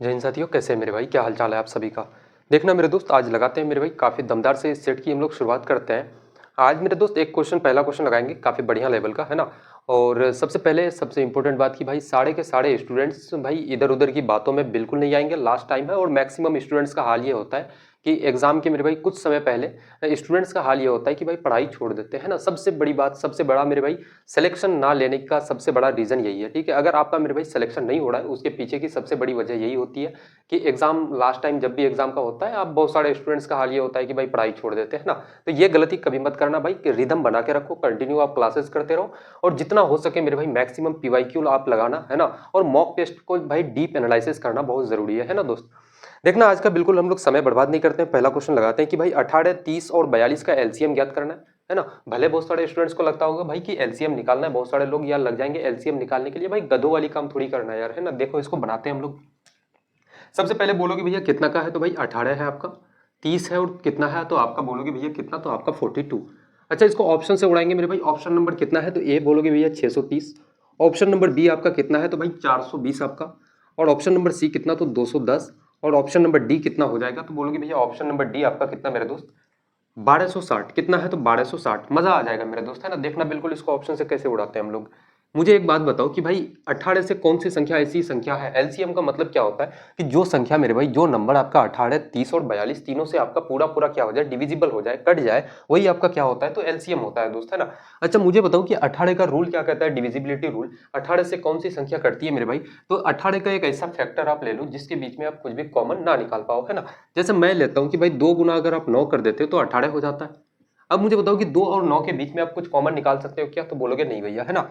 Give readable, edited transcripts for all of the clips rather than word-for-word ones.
जय हिंद साथियों, कैसे हैं मेरे भाई? क्या हाल चाल है आप सभी का? देखना मेरे दोस्त, आज लगाते हैं मेरे भाई काफ़ी दमदार से इस सेट की हम लोग शुरुआत करते हैं। आज मेरे दोस्त एक क्वेश्चन, पहला क्वेश्चन लगाएंगे काफ़ी बढ़िया लेवल का, है ना। और सबसे पहले सबसे इंपॉर्टेंट बात कि भाई सारे के सारे स्टूडेंट्स भाई इधर उधर की बातों में बिल्कुल नहीं आएंगे, लास्ट टाइम है। और मैक्सिमम स्टूडेंट्स का हाल ये होता है कि एग्जाम के मेरे भाई कुछ समय पहले स्टूडेंट्स का हाल ये होता है कि भाई पढ़ाई छोड़ देते हैं ना। सबसे बड़ी बात, सबसे बड़ा मेरे भाई सिलेक्शन ना लेने का सबसे बड़ा रीज़न यही है, ठीक है। अगर आपका मेरे भाई सिलेक्शन नहीं हो रहा है, उसके पीछे की सबसे बड़ी वजह यही होती है कि एग्जाम लास्ट टाइम जब भी एग्जाम का होता है, आप बहुत सारे स्टूडेंट्स का हाल ये होता है कि भाई पढ़ाई छोड़ देते हैं ना। तो ये गलती कभी मत करना भाई, कि रिदम बना के रखो, कंटिन्यू आप क्लासेस करते रहो और जितना हो सके मेरे भाई मैक्सिमम पीवाईक्यू आप लगाना, है ना। और मॉक टेस्ट को भाई डीप एनालिसिस करना बहुत जरूरी है ना दोस्त। देखना आज का बिल्कुल हम लोग समय बर्बाद नहीं करते हैं, पहला क्वेश्चन लगाते हैं कि भाई 18, 30 और 42 का एलसीएम ज्ञात करना है ना। भले बहुत सारे स्टूडेंट्स को लगता होगा भाई कि एलसीएम निकालना है, बहुत सारे लोग यार लग जाएंगे एलसीएम निकालने के लिए, भाई गधों वाली काम थोड़ी करना है यार, है ना। देखो इसको बनाते हैं हम लोग। सबसे पहले बोलोगे भैया कितना का है, तो भाई 18 है आपका। 30 है और कितना है, तो आपका बोलोगे भैया कितना, तो आपका 42। अच्छा, इसको ऑप्शन से उड़ाएंगे मेरे भाई। ऑप्शन नंबर कितना है, तो ए बोलोगे भैया 630। ऑप्शन नंबर बी आपका कितना है, तो भाई 420 आपका। और ऑप्शन नंबर सी कितना, तो 210। और ऑप्शन नंबर डी कितना हो जाएगा, तो बोलोगे भैया ऑप्शन नंबर डी आपका कितना मेरे दोस्त, 1260। कितना है, तो 1260। मजा आ जाएगा मेरे दोस्त, है ना। देखना बिल्कुल इसको ऑप्शन से कैसे उड़ाते हैं हम लोग। मुझे एक बात बताओ कि भाई 18 से कौन सी संख्या ऐसी संख्या है, एलसीएम का मतलब क्या होता है कि जो संख्या मेरे भाई, जो नंबर आपका 18, 30 और 42 तीनों से आपका पूरा पूरा क्या हो जाए, डिविजिबल हो जाए, कट जाए, वही आपका क्या होता है, तो एलसीएम होता है दोस्त, है ना। अच्छा मुझे बताओ कि 18 का रूल क्या कहता है, डिविजिबिलिटी रूल। 18 से कौन सी संख्या कटती है मेरे भाई, तो 18 का एक ऐसा फैक्टर आप ले लो जिसके बीच में आप कुछ भी कॉमन ना निकाल पाओ, है ना। जैसे मैं लेता हूं कि भाई 2 गुना अगर आप 9 कर देते हो तो 18 हो जाता है। अब मुझे बताओ कि 2 और 9 के बीच में आप कुछ कॉमन निकाल सकते हो क्या, तो बोलोगे नहीं भैया, है ना।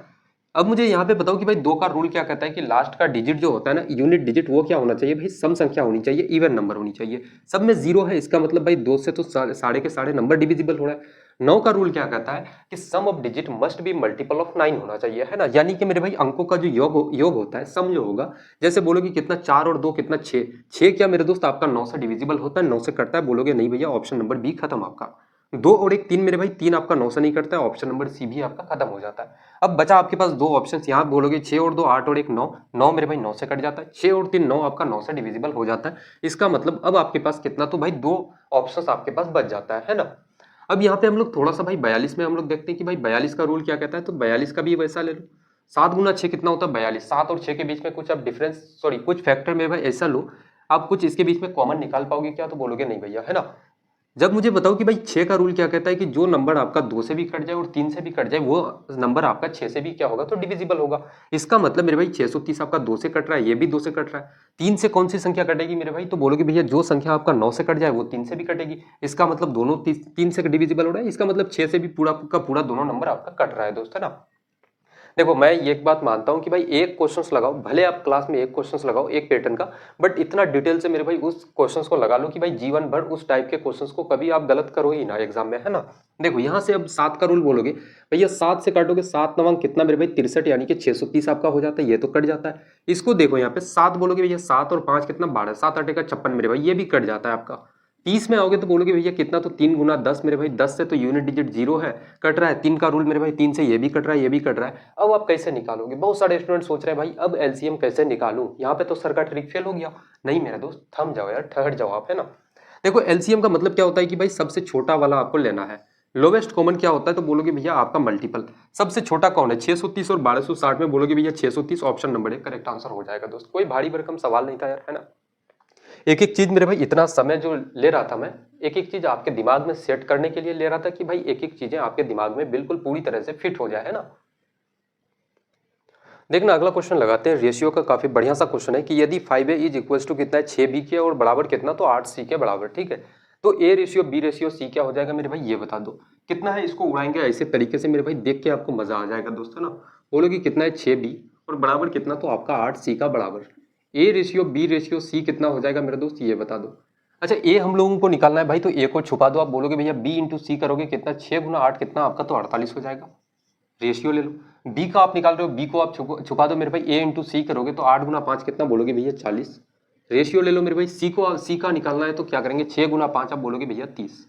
अब मुझे यहाँ पे बताओ कि भाई 2 का रूल क्या कहता है कि लास्ट का डिजिट जो होता है ना, यूनिट डिजिट, वो क्या होना चाहिए भाई, सम संख्या होनी चाहिए, इवन नंबर होनी चाहिए। सब में जीरो है, इसका मतलब भाई 2 से तो सारे के सारे नंबर डिविजिबल हो रहा है। 9 का रूल क्या कहता है कि sum of digit must be multiple of 9 होना चाहिए, है ना। यानी कि मेरे भाई अंकों का जो योग होता है, सम जो होगा, जैसे बोलोगे कितना 4 और 2 कितना 6। 6 क्या मेरे दोस्त आपका 9 से डिविजिबल होता है, 9 से कटता है, बोलोगे नहीं भैया, ऑप्शन नंबर बी खत्म आपका। 2 और 1 3 मेरे भाई, 3 आपका 9 से नहीं करता है, ऑप्शन नंबर सी भी आपका खत्म हो जाता है। अब बचा आपके पास दो ऑप्शन, यहाँ बोलोगे 6 और 2 8 और 1 9। 9 मेरे भाई 9 से कट जाता है, 6 और 3 9 आपका 9 से डिविजिबल हो जाता है। इसका मतलब अब आपके पास कितना, तो भाई 2 ऑप्शन आपके पास बच जाता है ना। अब यहाँ पे हम लोग थोड़ा सा भाई 42 में हम लोग देखते हैं कि भाई 42 का रूल क्या कहता है, तो 42 का भी वैसा ले लो। 7 गुना 6 कितना होता है, 42। 7 और 6 के बीच में कुछ आप डिफरेंस, सॉरी कुछ फैक्टर में भाई ऐसा लो, आप कुछ इसके बीच में कॉमन निकाल पाओगे क्या, तो बोलोगे नहीं भैया, है ना। जब मुझे बताओ कि भाई 6 का रूल क्या कहता है कि जो नंबर आपका 2 से भी कट जाए और 3 से भी कट जाए, वो नंबर आपका 6 से भी क्या होगा, तो डिविजिबल होगा। इसका मतलब मेरे भाई 630 आपका 2 से कट रहा है, ये भी 2 से कट रहा है। 3 से कौन सी संख्या कटेगी मेरे भाई, तो बोलोगे भैया जो संख्या आपका 9 से कट जाए वो 3 से भी कटेगी। इसका मतलब दोनों 3 से डिविजिबल हो रहा है, इसका मतलब 6 से भी पूरा का पूरा दोनों नंबर आपका कट रहा है दोस्त, है ना। देखो मैं ये एक बात मानता हूं कि भाई एक क्वेश्चंस लगाओ, भले आप क्लास में एक क्वेश्चंस लगाओ एक पैटर्न का, बट इतना डिटेल से मेरे भाई उस क्वेश्चंस को लगा लो कि भाई जीवन भर उस टाइप के क्वेश्चंस को कभी आप गलत करो ही ना एग्जाम में, है ना। देखो यहां से अब 7 का रूल बोलोगे भैया, 7 से काटोगे 7 नवांग कितना मेरे भाई 63, यानी कि 630 आपका हो जाता है, ये तो कट जाता है। इसको देखो यहाँ पे 7 बोलोगे भैया, 7 और 5 कितना 12, 7 8 का 56 मेरे भाई, ये भी कट जाता है आपका। 30 में आओगे तो बोलोगे भैया कितना, तो 3 गुना 10 मेरे भाई, 10 से तो यूनिट डिजिट जीरो है, कट रहा है। 3 का रूल मेरे भाई, 3 से ये भी कट रहा है, ये भी कट रहा है। अब आप कैसे निकालोगे, बहुत सारे स्टूडेंट सोच रहे हैं भाई अब एलसीएम कैसे निकालूं, यहाँ पे तो सर का ट्रिक फेल हो गया। नहीं मेरा दोस्त, थम जाओ यार, ठहर जाओ आप, है ना। देखो एलसीएम का मतलब क्या होता है कि भाई सबसे छोटा वाला आपको लेना है। लोवेस्ट कॉमन क्या होता है, तो बोलोगे भैया आपका मल्टीपल। सबसे छोटा कौन है, 630 और 1260 में बोलोगे भैया 630, ऑप्शन नंबर एक करेक्ट आंसर हो जाएगा दोस्त। कोई भारी भरकम सवाल नहीं था यार, है ना। एक एक चीज मेरे भाई, इतना समय जो ले रहा था मैं, एक एक चीज आपके दिमाग में सेट करने के लिए ले रहा था कि भाई एक एक चीजें आपके दिमाग में बिल्कुल पूरी तरह से फिट हो जाए, है ना। देखना अगला क्वेश्चन लगाते हैं, रेशियो का काफी बढ़िया सा क्वेश्चन है कि यदि 5a इज इक्वल टू कितना है, 6b के और बराबर कितना, तो 8c के बराबर, ठीक है। तो a ratio b ratio c क्या हो जाएगा मेरे भाई, ये बता दो कितना है। इसको उड़ाएंगे ऐसे तरीके से मेरे भाई, देख के आपको मजा आ जाएगा दोस्तों ना। बोलोगे कितना है 6b और बराबर कितना, तो आपका 8c का बराबर। a ratio b ratio c कितना हो जाएगा मेरे दोस्त, ये बता दो। अच्छा a हम लोगों को निकालना है भाई, तो a को छुपा दो। आप बोलोगे भैया b इंटू सी करोगे कितना, 6 गुना 8 कितना आपका, तो 48 हो जाएगा। रेशियो ले लो। बी का आप निकाल रहे हो, बी को आप छुपा दो मेरे भाई, ए इंटू सी करोगे तो 8 गुना 5 कितना, बोलोगे भैया 40। रेशियो ले लो मेरे भाई, सी का निकालना है तो क्या करेंगे, 6 गुना 5 आप बोलोगे भैया 30।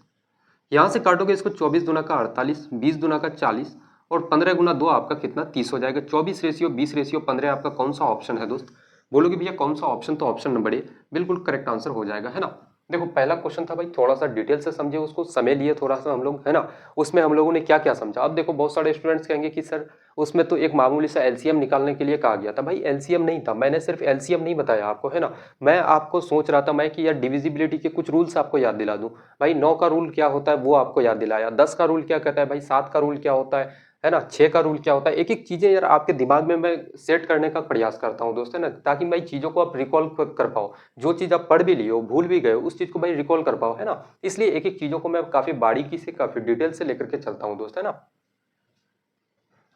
यहां से काटोगे इसको, 24 दुना का 48, 20 दुना का 40 और 15 गुना 2 आपका कितना 30 हो जाएगा। 24 रेशियो 20 रेशियो 15 आपका कौन सा ऑप्शन है दोस्त, बोलोगे भैया कौन सा ऑप्शन, तो ऑप्शन नंबर ए बिल्कुल करेक्ट आंसर हो जाएगा, है ना। देखो पहला क्वेश्चन था भाई, थोड़ा सा डिटेल से समझे उसको, समय लिए थोड़ा सा हम लोग, है ना। उसमें हम लोगों ने क्या क्या समझा। अब देखो बहुत सारे स्टूडेंट्स कहेंगे कि सर उसमें तो एक मामूली सा एलसीएम निकालने के लिए कहा गया था। भाई एलसीएम नहीं था, मैंने सिर्फ एलसीएम नहीं बताया आपको, है ना। मैं आपको सोच रहा था मैं कि यार डिविजिबिलिटी के कुछ रूल्स आपको याद दिला दूं। भाई 9 का रूल क्या होता है वो आपको याद दिलाया, 10 का रूल क्या कहता है, भाई 7 का रूल क्या होता है ना, 6 का रूल क्या होता है। एक एक चीजें यार आपके दिमाग में मैं सेट करने का प्रयास करता हूँ दोस्त, है ना, ताकि भाई चीजों को आप रिकॉल कर पाओ। जो चीज आप पढ़ भी लिए हो, भूल भी गए हो, उस चीज को भाई रिकॉल कर पाओ, है ना। इसलिए एक एक चीजों को मैं काफी बारीकी से, काफी डिटेल से लेकर के चलता हूँ दोस्त, है ना।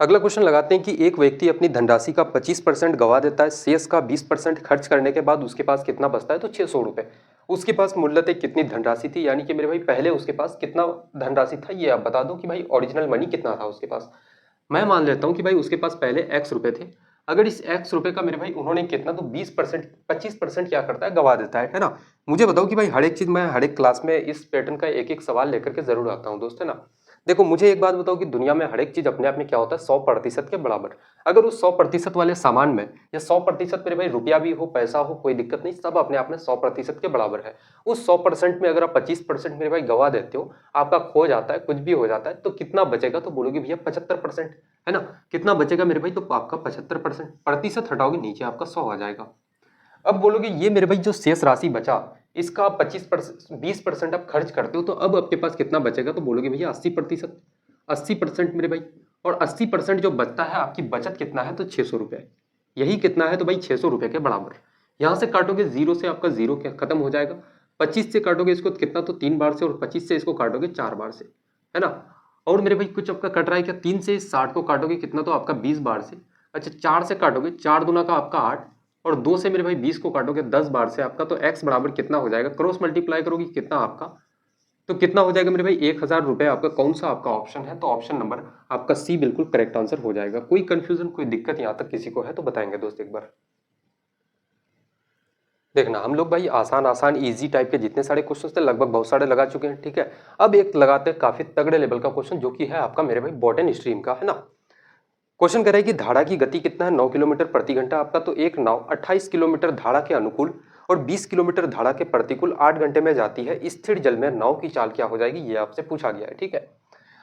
अगला क्वेश्चन लगाते हैं कि एक व्यक्ति अपनी धनराशि का 25% गवा देता है, शेष का 20% खर्च करने के बाद उसके पास कितना बचता है, तो 600 रुपए। उसके पास मूल्यतः कितनी धनराशि थी, यानी कि मेरे भाई पहले उसके पास कितना धनराशि था, ये आप बता दो कि भाई ओरिजिनल मनी कितना था उसके पास। मैं मान लेता हूँ कि भाई उसके पास पहले एक्स रुपए थे। अगर इस एक्स रुपए का मेरे भाई उन्होंने कितना, तो 20%, 25% क्या करता है, गवा देता है ना। मुझे बताओ कि भाई हर एक चीज मैं हर एक क्लास में इस पैटर्न का एक एक सवाल लेकर के जरूर आता हूँ दोस्त, है ना। देखो मुझे एक बात बताओ कि दुनिया में हर एक चीज अपने आप में क्या होता है, 100% के बराबर। अगर उस 100% वाले सामान में या 100% मेरे भाई रुपया भी हो, पैसा हो, कोई दिक्कत नहीं, सब अपने आप में 100% के बराबर है। उस 100% में अगर आप 25% मेरे भाई गवा देते हो, आपका खो जाता है, कुछ भी हो जाता है, तो कितना बचेगा, तो बोलोगे भैया 75%, है ना। कितना बचेगा मेरे भाई, तो आपका 75%, प्रतिशत हटाओगे नीचे आपका 100 आ जाएगा। अब बोलोगे ये मेरे भाई जो शेष राशि बचा, इसका 25%, 20% आप खर्च करते हो, तो अब आपके पास कितना बचेगा, तो बोलोगे भैया 80%, 80% मेरे भाई। और 80% जो बचता है, आपकी बचत कितना है, तो 600 रुपये। यही कितना है, तो भाई 600 रुपये के बराबर। यहां से काटोगे जीरो से, आपका जीरो क्या खत्म हो जाएगा। 25 से काटोगे इसको कितना, तो 3 बार से, और 25 से इसको काटोगे 4 बार से, है ना। और मेरे भाई कुछ आपका कट रहा है क्या, 3 से 60 को काटोगे कितना, तो आपका 20 बार से। अच्छा 4 से काटोगे, 4 दूना का आपका 8, और 2 से मेरे भाई 20 को काटोगे 10 बार से आपका, तो x बराबर कितना हो जाएगा, क्रॉस मल्टीप्लाई करोगे कितना आपका, तो कितना हो जाएगा मेरे भाई 1000 रुपए आपका। कौन सा आपका ऑप्शन है, तो ऑप्शन नंबर आपका सी बिल्कुल करेक्ट आंसर हो जाएगा। कोई कंफ्यूजन, कोई दिक्कत यहाँ तक किसी को है तो बताएंगे दोस्त एक बार। देखना हम लोग भाई आसान आसान इजी टाइप के जितने सारे क्वेश्चन थे लगभग बहुत सारे लगा चुके हैं, ठीक है। अब एक लगाते हैं काफी तगड़े लेवल का क्वेश्चन, जो कि है आपका मेरे भाई बॉटनी स्ट्रीम का, है ना। क्वेश्चन कह रहा है कि धारा की गति कितना है, 9 किलोमीटर प्रति घंटा आपका। तो एक नाव 28 किलोमीटर धारा के अनुकूल और 20 किलोमीटर धारा के प्रतिकूल 8 घंटे में जाती है, स्थिर जल में नाव की चाल क्या हो जाएगी, ये आपसे पूछा गया है, ठीक है।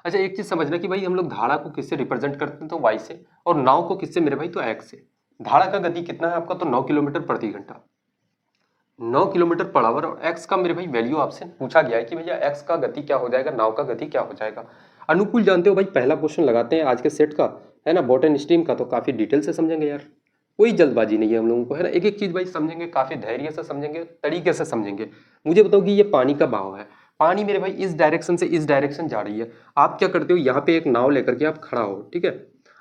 अच्छा एक चीज समझना कि भाई हम लोग धारा को किससे रिप्रेजेंट करते हैं, तो वाई से, और नाव को किससे मेरे भाई, तो एक्स से। धारा का गति कितना है आपका, तो 9 किलोमीटर प्रति घंटा, 9 किलोमीटर पर आवर। और एक्स का मेरे भाई वैल्यू आपसे पूछा गया है कि भैया एक्स का गति क्या हो जाएगा, नाव का गति क्या हो जाएगा। अनुकूल जानते हो भाई, पहला क्वेश्चन लगाते हैं आज के सेट का, है ना, बॉटन स्ट्रीम का। तो काफी डिटेल से समझेंगे यार, कोई जल्दबाजी नहीं है हम लोगों को, है ना। एक एक चीज भाई समझेंगे, काफी धैर्य से समझेंगे, तरीके से समझेंगे। मुझे बताओ कि ये पानी का बहाव है, पानी मेरे भाई इस डायरेक्शन से इस डायरेक्शन जा रही है। आप क्या करते हो, यहाँ पे एक नाव लेकर के आप खड़ा हो, ठीक है।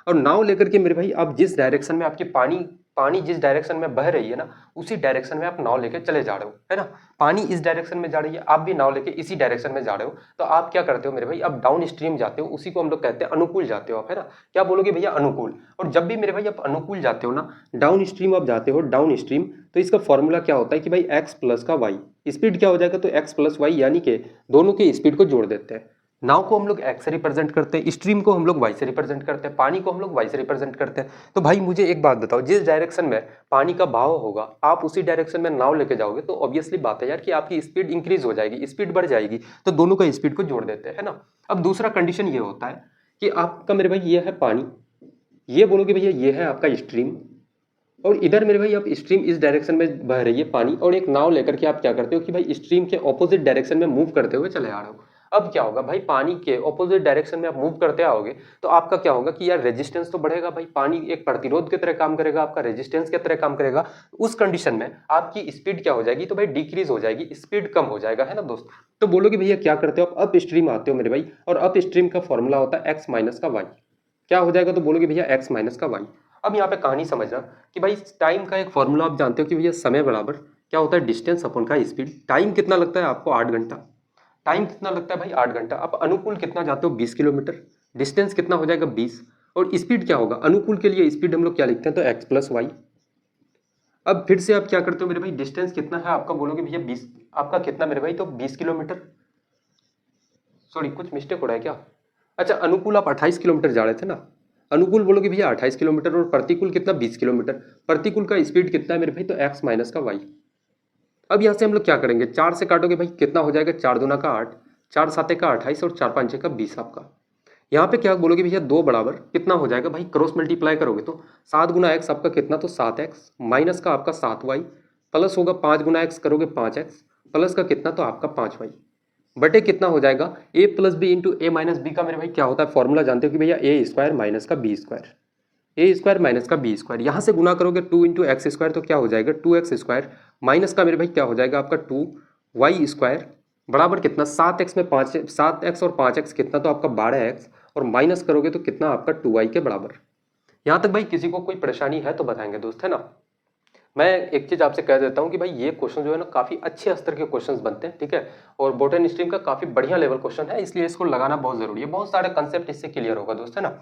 और नाव लेकर के मेरे भाई आप जिस डायरेक्शन में आपकी पानी पानी जिस डायरेक्शन में बह रही है ना, उसी डायरेक्शन में आप नाव लेके चले जा रहे हो, है ना। पानी इस डायरेक्शन में जा रही है, आप भी नाव लेके इसी डायरेक्शन में जा रहे हो, तो आप क्या करते हो मेरे भाई, आप डाउन स्ट्रीम जाते हो, उसी को हम लोग कहते हैं अनुकूल जाते हो आप, है ना। क्या बोलोगे भैया, अनुकूल। और जब भी मेरे भाई आप अनुकूल जाते हो ना, डाउन स्ट्रीम आप जाते हो, डाउन स्ट्रीम, तो इसका फॉर्मूला क्या होता है कि भाई एक्स प्लस का वाई, स्पीड क्या हो जाएगा, तो एक्स प्लस वाई, यानी कि दोनों के स्पीड को जोड़ देते हैं। नाव को हम लोग एक्स से रिप्रेजेंट करते हैं, स्ट्रीम को हम लोग वाई से रिप्रेजेंट करते हैं, पानी को हम लोग वाई से रिप्रेजेंट करते हैं। तो भाई मुझे एक बात बताओ, जिस डायरेक्शन में पानी का बहाव होगा, आप उसी डायरेक्शन में नाव लेके जाओगे, तो ऑब्वियसली बात है यार कि आपकी स्पीड इंक्रीज हो जाएगी, स्पीड बढ़ जाएगी, तो दोनों का स्पीड को जोड़ देते हैं, है ना। अब दूसरा कंडीशन ये होता है कि आपका मेरे भाई ये है पानी, ये बोलोगे भैया ये है आपका स्ट्रीम, और इधर मेरे भाई आप स्ट्रीम इस डायरेक्शन में बह रही है पानी, और एक नाव लेकर के आप क्या करते हो कि भाई स्ट्रीम के ऑपोजिट डायरेक्शन में मूव करते हुए चले आ रहे हो। अब क्या होगा भाई, पानी के ऑपोजिट डायरेक्शन में आप मूव करते आओगे, तो आपका क्या होगा कि यार रेजिस्टेंस तो बढ़ेगा भाई, पानी एक प्रतिरोध की तरह काम करेगा, आपका रेजिस्टेंस की तरह काम करेगा। उस कंडीशन में आपकी स्पीड क्या हो जाएगी, तो भाई डिक्रीज हो जाएगी, स्पीड कम हो जाएगा, है ना दोस्त। तो बोलोगे भैया क्या करते हो, आप अप स्ट्रीम आते हो मेरे भाई, और अप स्ट्रीम का फॉर्मूला होता है एक्स माइनस का वाई। क्या हो जाएगा, तो बोलोगे भैया एक्स माइनस का वाई। अब यहाँ पे कहानी समझना कि भाई टाइम का एक फॉर्मूला आप जानते हो कि भैया समय बराबर क्या होता है, डिस्टेंस अपन का स्पीड। टाइम कितना लगता है आपको, 8 घंटा। टाइम कितना लगता है भाई, 8 घंटा। आप अनुकूल कितना जाते हो, 20 किलोमीटर। डिस्टेंस कितना हो जाएगा, 20। और स्पीड क्या होगा, अनुकूल के लिए स्पीड हम लोग क्या लिखते हैं, तो एक्स प्लस वाई। अब फिर से आप क्या करते हो मेरे भाई, डिस्टेंस कितना है आपका, बोलोगे भैया 20। आपका कितना मेरे भाई, तो 20 किलोमीटर। सॉरी कुछ मिस्टेक हो रहा है क्या। अच्छा अनुकूल आप 28 किलोमीटर जा रहे थे ना, अनुकूल बोलोगे भैया 28 किलोमीटर और प्रतिकूल कितना 20 किलोमीटर। प्रतिकूल का स्पीड कितना है मेरे भाई, तो x माइनस का y। अब यहाँ से हम लोग क्या करेंगे, 4 से काटोगे भाई कितना हो जाएगा, 4 दूना का 8, 4 साते का 28 और 4 5 का 20 आपका। यहाँ पे क्या बोलोगे भैया, 2 बराबर कितना हो जाएगा भाई, क्रॉस मल्टीप्लाई करोगे तो 7 गुना एक्स आपका कितना, तो 7x माइनस का आपका 7y प्लस होगा 5 गुना एक्स करोगे 5x प्लस का कितना, तो आपका 5y बटे कितना हो जाएगा, a plus B into A minus B का मेरे भाई क्या होता है फॉर्मूला जानते हो कि भैया ए स्क्वायर माइनस का बी स्क्वायर, ए स्क्वायर माइनस का बी स्क्वायर। यहाँ से गुना करोगे 2 इंटू एक्स स्क्वायर तो क्या हो जाएगा 2x स्क्वायर माइनस का मेरे भाई क्या हो जाएगा आपका 2y स्क्वायर बराबर कितना 7x में 5 7x और 5x कितना, तो आपका 12x और माइनस करोगे तो कितना आपका 2y के बराबर। यहाँ तक भाई किसी को कोई परेशानी है तो बताएंगे दोस्त, है ना। मैं एक चीज आपसे कह देता हूँ कि भाई ये क्वेश्चन जो है ना काफी अच्छे स्तर के क्वेश्चंस बनते हैं, ठीक है, और बॉटनी स्ट्रीम का काफी बढ़िया लेवल क्वेश्चन है, इसलिए इसको लगाना बहुत जरूरी है, बहुत सारे कंसेप्ट इससे क्लियर होगा दोस्त, है ना।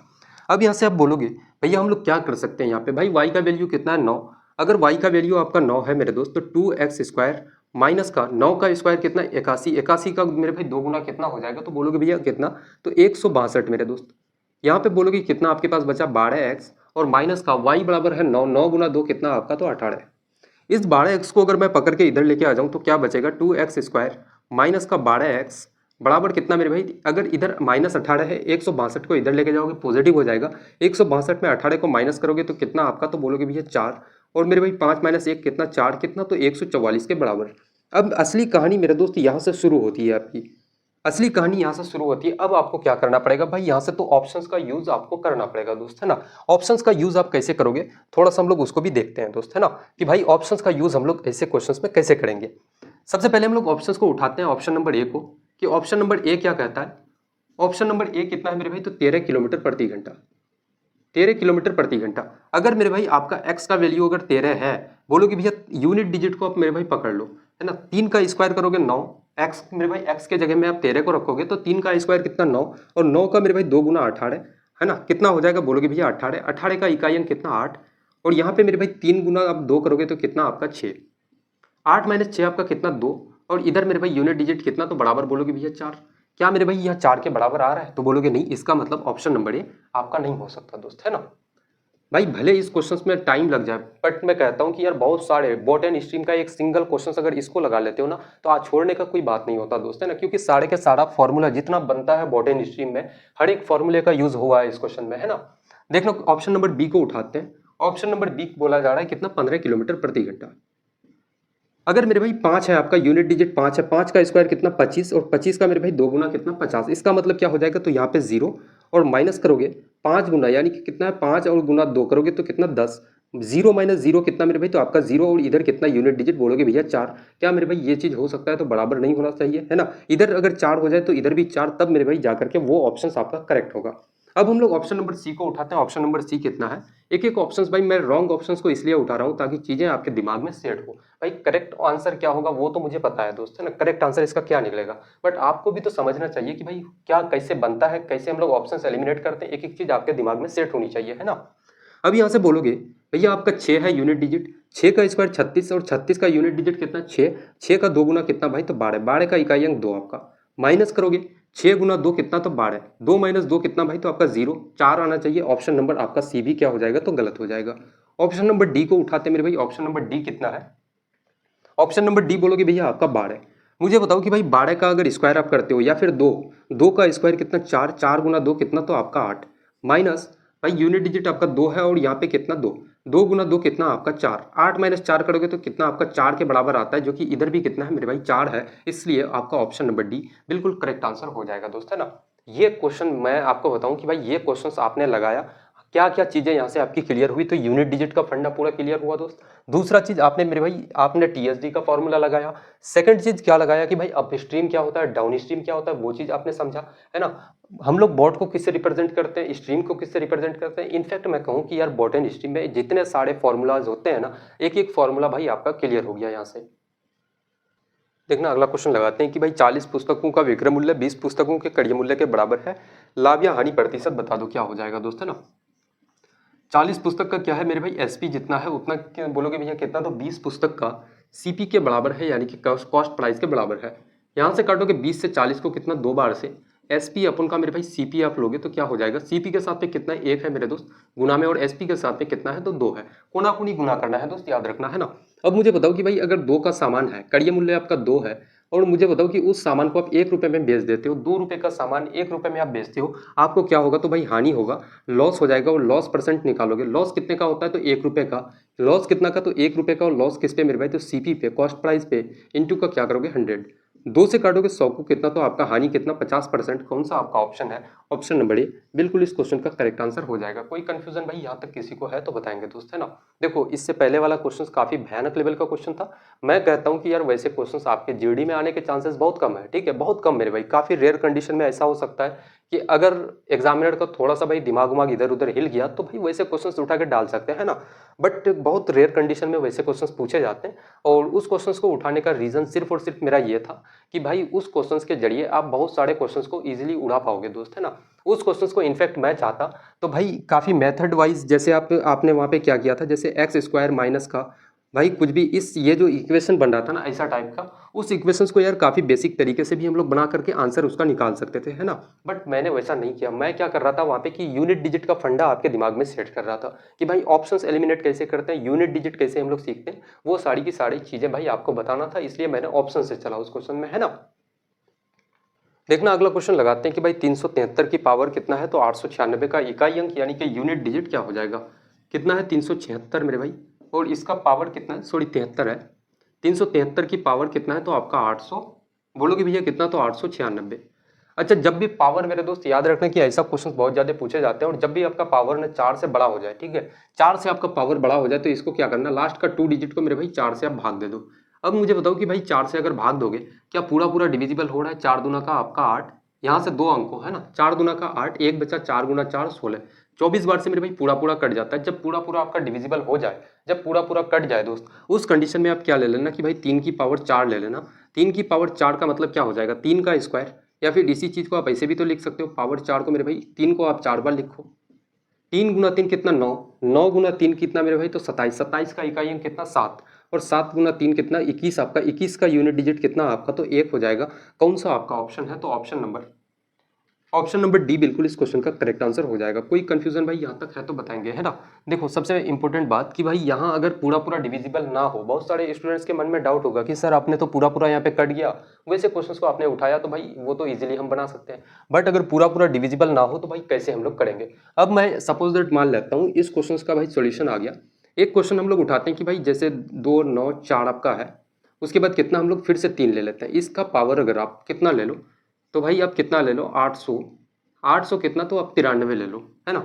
अब यहाँ से आप बोलोगे भैया हम लोग क्या कर सकते हैं, यहाँ पे भाई y का वैल्यू कितना है 9, अगर y का वैल्यू आपका 9 है मेरे दोस्त, तो 2x स्क्वायर माइनस का 9 का स्क्वायर कितना 81, 81 का मेरे भाई 2 गुना कितना हो जाएगा, तो बोलोगे भैया कितना, तो 162 मेरे दोस्त। यहाँ पे बोलोगे कितना आपके पास बचा 12x और माइनस का y बराबर है 9, 9 गुना 2 कितना आपका, तो 18। इस 12x को अगर मैं पकड़ के इधर लेके आ जाऊं तो क्या बचेगा, 2x स्क्वायर माइनस का 12x बराबर कितना मेरे भाई, अगर इधर माइनस 18 है 162 को इधर लेके जाओगे पॉजिटिव हो जाएगा, 162 में 18 को माइनस करोगे तो कितना आपका, तो बोलोगे भैया 4 और मेरे भाई 5 माइनस 1 कितना 4 कितना, तो 144 के बराबर। अब असली कहानी मेरे दोस्त यहाँ से शुरू होती है, आपकी असली कहानी यहाँ से शुरू होती है। अब आपको क्या करना पड़ेगा भाई, यहाँ से तो ऑप्शंस का यूज आपको करना पड़ेगा दोस्त, है ना। ऑप्शंस का यूज आप कैसे करोगे, थोड़ा सा हम लोग उसको भी देखते हैं दोस्त, है ना, कि भाई ऑप्शंस का यूज हम लोग ऐसे क्वेश्चंस में कैसे करेंगे। सबसे पहले हम लोग ऑप्शंस को उठाते हैं ऑप्शन नंबर ए को, कि ऑप्शन नंबर ए क्या कहता है। ऑप्शन नंबर ए कितना है मेरे भाई, तो 13 किलोमीटर प्रति घंटा, 13 किलोमीटर प्रति घंटा। अगर मेरे भाई आपका x का वैल्यू अगर 13 है, बोलोगे भैया यूनिट डिजिट को आप मेरे भाई पकड़ लो, है ना, 3 का स्क्वायर करोगे 9, x मेरे भाई x के जगह में आप 13 को रखोगे तो 3 का स्क्वायर कितना 9 और 9 का मेरे भाई 2 गुना 18, है ना, कितना हो जाएगा, बोलोगे भैया 18, 18 का इकाई अंक कितना 8 और यहाँ पे मेरे भाई 3 गुना आप 2 करोगे तो कितना आपका 6, 8 माइनस 6 आपका कितना 2 और इधर मेरे भाई यूनिट डिजिट कितना, तो बराबर बोलोगे भैया 4। क्या मेरे भाई यह 4 के बराबर आ रहा है, तो बोलोगे नहीं, इसका मतलब ऑप्शन नंबर ए आपका नहीं हो सकता दोस्त, है ना। भाई भले इस क्वेश्चन में टाइम लग जाए, बट मैं कहता हूं कि यार बहुत सारे बॉटनी स्ट्रीम का एक सिंगल क्वेश्चन अगर इसको लगा लेते हो ना, तो आज छोड़ने का कोई बात नहीं होता दोस्त, है ना, क्योंकि सारे के सारा फॉर्मूला जितना बनता है बॉटनी स्ट्रीम में हर एक फॉर्मूले का यूज हुआ है इस क्वेश्चन में, है ना। देख लो ऑप्शन नंबर बी को उठाते हैं। ऑप्शन नंबर बी बोला जा रहा है कितना, 15 किलोमीटर प्रति घंटा। अगर मेरे भाई 5 है, आपका यूनिट डिजिट 5 है, 5 का स्क्वायर कितना 25 और 25 का मेरे भाई 2 गुना कितना 50, इसका मतलब क्या हो जाएगा, तो यहाँ पे 0 और माइनस करोगे 5 गुना यानी कि कितना है 5 और गुना 2 करोगे तो कितना 10, 0 माइनस 0 कितना मेरे भाई, तो आपका 0 और इधर कितना यूनिट डिजिट बोलोगे भैया 4। क्या मेरे भाई ये चीज हो सकता है, तो बराबर नहीं होना चाहिए, है ना, इधर अगर 4 हो जाए तो इधर भी 4, तब मेरे भाई जाकर के वो ऑप्शन आपका करेक्ट होगा। अब हम लोग ऑप्शन नंबर सी को उठाते हैं। ऑप्शन नंबर सी कितना है, एक एक ऑप्शंस भाई मैं रॉन्ग ऑप्शंस को इसलिए उठा रहा हूं ताकि चीजें आपके दिमाग में सेट हो। भाई करेक्ट आंसर क्या होगा वो तो मुझे पता है दोस्त, है ना, करेक्ट आंसर इसका क्या निकलेगा, बट आपको भी तो समझना चाहिए कि भाई क्या कैसे बनता है, कैसे हम लोग ऑप्शंस एलिमिनेट करते हैं, एक एक चीज आपके दिमाग में सेट होनी चाहिए, है ना। अब यहाँ से बोलोगे भैया आपका 6 है यूनिट डिजिट, 6 का स्क्वायर 36 और 36 का यूनिट डिजिट कितना 6, 6 का 2 गुना कितना भाई, तो 12, 12 का इकाई अंक 2 आपका, माइनस करोगे 6 गुना 2 कितना, तो 12, 2 माइनस 2 कितना भाई, तो आपका 0, 4 आना चाहिए। ऑप्शन नंबर आपका सी भी क्या हो जाएगा, तो गलत हो जाएगा। ऑप्शन नंबर डी को उठाते मेरे भाई। ऑप्शन नंबर डी कितना है, ऑप्शन नंबर डी बोलोगे भैया आपका 12। मुझे बताओ कि भाई 12 का अगर स्क्वायर आप करते हो या फिर 2 का स्क्वायर कितना 4, 4 गुना 2 कितना, तो आपका 8, माइनस भाई यूनिट डिजिट आपका 2 है और यहाँ पे कितना 2, 2 गुना 2 कितना आपका 4, 8 माइनस 4 करोगे तो कितना आपका 4 के बराबर आता है, जो कि इधर भी कितना है मेरे भाई 4 है, इसलिए आपका ऑप्शन नंबर डी बिल्कुल करेक्ट आंसर हो जाएगा दोस्त, है ना। ये क्वेश्चन मैं आपको बताऊं कि भाई ये क्वेश्चन आपने लगाया, क्या क्या चीजें यहाँ से आपकी क्लियर हुई, तो यूनिट डिजिट का फंडा पूरा क्लियर हुआ दोस्त। दूसरा चीज आपने मेरे भाई आपने टीएसडी का फॉर्मूला लगाया। सेकंड चीज क्या लगाया कि भाई अप स्ट्रीम क्या होता है, डाउन स्ट्रीम क्या होता है, वो चीज आपने समझा, है ना। हम लोग बॉट को किससे रिप्रेजेंट करते हैं, स्ट्रीम को किससे रिप्रेजेंट करते हैं। इनफैक्ट मैं कहूँ कि यार बॉटनी स्ट्रीम में जितने सारे फॉर्मूलाज होते हैं ना, एक एक फॉर्मूला भाई आपका क्लियर हो गया यहाँ से। देखना अगला क्वेश्चन लगाते हैं कि भाई 40 पुस्तकों का विक्रय मूल्य 20 पुस्तकों के क्रय मूल्य के बराबर है, लाभ या हानि प्रतिशत बता दो, क्या हो जाएगा दोस्त, है ना। 40 पुस्तक का क्या है मेरे भाई, एसपी जितना है उतना बोलोगे भैया कितना, तो 20 पुस्तक का सीपी के बराबर है, यानी कि कॉस्ट प्राइस के बराबर है। यहाँ से काटोगे 20 से 40 को कितना 2 बार से, एस पी अपन का मेरे भाई सी पी आप लोगे तो क्या हो जाएगा, सी पी के साथ में कितना एक है मेरे दोस्त गुना में, और एस पी के साथ में कितना है तो दो है, कोना कोनी गुना करना है दोस्त, याद रखना है ना। अब मुझे बताओ कि भाई अगर दो का सामान है, कड़िय मूल्य आपका दो है, और मुझे बताओ कि उस सामान को आप 1 रुपए में बेच देते हो, 2 रुपए का सामान 1 रुपए में आप बेचते हो, आपको क्या होगा तो भाई हानि होगा, लॉस हो जाएगा, और लॉस परसेंट निकालोगे, लॉस कितने का होता है तो 1 रुपए का, लॉस कितना का तो 1 रुपए का, और लॉस किस पे मेरे भाई तो सीपी पे, कॉस्ट प्राइस पे, इनटू का क्या करोगे 100, दो से काटोगे 100 को कितना तो आपका हानि कितना 50%, कौन सा आपका ऑप्शन है, ऑप्शन नंबर ए बिल्कुल इस क्वेश्चन का करेक्ट आंसर हो जाएगा। कोई कंफ्यूजन भाई यहाँ तक किसी को है तो बताएंगे दोस्त, है ना। देखो इससे पहले वाला क्वेश्चन काफी भयानक लेवल का क्वेश्चन था, मैं कहता हूँ कि यार वैसे क्वेश्चंस आपके जीडी में आने के चांसेस बहुत कम है, ठीक है, बहुत कम मेरे भाई, काफी रेयर कंडीशन में ऐसा हो सकता है कि अगर एग्जामिनर का थोड़ा सा भाई दिमाग उमाग इधर उधर हिल गया तो भाई वैसे क्वेश्चंस उठा के डाल सकते हैं ना, बट बहुत रेयर कंडीशन में वैसे क्वेश्चंस पूछे जाते हैं, और उस क्वेश्चंस को उठाने का रीजन सिर्फ और सिर्फ मेरा ये था कि भाई उस क्वेश्चंस के जरिए आप बहुत सारे क्वेश्चंस को इजीली उड़ा पाओगे दोस्त, है ना। उस क्वेश्चंस को इनफैक्ट मैं चाहता तो भाई काफी मेथड वाइज, जैसे आपने वहां पे क्या किया था, जैसे एक्स स्क्वायर माइनस का भाई कुछ भी इस ये जो इक्वेशन बन रहा था ना ऐसा टाइप का, उस इक्वेशंस को यार काफी बेसिक तरीके से भी हम लोग बना करके आंसर उसका निकाल सकते थे, है ना। बट मैंने वैसा नहीं किया, मैं क्या कर रहा था वहां पे कि यूनिट डिजिट का फंडा आपके दिमाग में सेट कर रहा था कि भाई ऑप्शंस एलिमिनेट कैसे करते हैं, यूनिट डिजिट कैसे हम लोग सीखते हैं, वो सारी की सारी चीजें भाई आपको बताना था, इसलिए मैंने ऑप्शन से चला उस क्वेश्चन में, है ना। देखना अगला क्वेश्चन लगाते हैं कि भाई 373 की पावर कितना है तो 896 का इकाई अंक यानी कि यूनिट डिजिट क्या हो जाएगा, कितना है 376 मेरे भाई, और इसका पावर कितना है, सॉरी 73 है, 373 की पावर कितना है तो आपका 800, बोलोगे भैया कितना तो 896। अच्छा, जब भी पावर मेरे दोस्त याद रखना कि ऐसा क्वेश्चन बहुत ज्यादा पूछे जाते हैं, और जब भी आपका पावर ना 4 से बड़ा हो जाए, ठीक है, 4 से आपका पावर बड़ा हो जाए तो इसको क्या करना, लास्ट का 2 डिजिट को मेरे भाई 4 से आप भाग दे दो। अब मुझे बताओ कि भाई 4 से अगर भाग दोगे, क्या पूरा पूरा डिविजिबल हो रहा है, 4 दूना का आपका 8, यहाँ से 2 अंक है ना, 4 दूना का 8, एक बचा 4 गुना 4 16, 24 बार से मेरे भाई पूरा पूरा कट जाता है। जब पूरा पूरा आपका डिविजिबल हो जाए, जब पूरा पूरा कट जाए दोस्त, उस कंडीशन में आप क्या ले लेना कि भाई 3 की पावर 4 ले लेना। 3 की पावर 4 का मतलब क्या हो जाएगा, 3 का स्क्वायर, या फिर इसी चीज को आप ऐसे भी तो लिख सकते हो, पावर 4 को मेरे भाई 3 को आप 4 बार लिखो, 3 गुना 3 कितना 9, 9 गुना 3 कितना मेरे भाई तो 27, 27 का इकाई अंक कितना 7, और 7 गुना 3 कितना 21, आपका 21 का यूनिट डिजिट कितना आपका तो 1 हो जाएगा। कौन सा आपका ऑप्शन है तो ऑप्शन नंबर डी बिल्कुल इस क्वेश्चन का करेक्ट आंसर हो जाएगा। कोई कंफ्यूजन भाई यहाँ तक है तो बताएंगे, है ना। देखो सबसे इंपॉर्टेंट बात कि भाई यहाँ अगर पूरा पूरा डिविजिबल ना हो, बहुत सारे स्टूडेंट्स के मन में डाउट होगा कि सर आपने तो पूरा पूरा यहाँ पे कट गया, वैसे क्वेश्चंस को आपने उठाया तो भाई वो तो इजीली हम बना सकते हैं, बट अगर पूरा पूरा डिविजिबल ना हो तो भाई कैसे हम लोग करेंगे। अब मैं सपोज दैट मान लेता हूँ इस क्वेश्चन का भाई सोल्यूशन आ गया। एक क्वेश्चन हम लोग उठाते हैं कि भाई जैसे 2 9 4 आपका है, उसके बाद कितना हम लोग फिर से 3 ले लेते हैं, इसका पावर अगर आप कितना ले लो तो भाई आप कितना ले लो 800, 800 कितना तो आप 93 ले लो, है ना।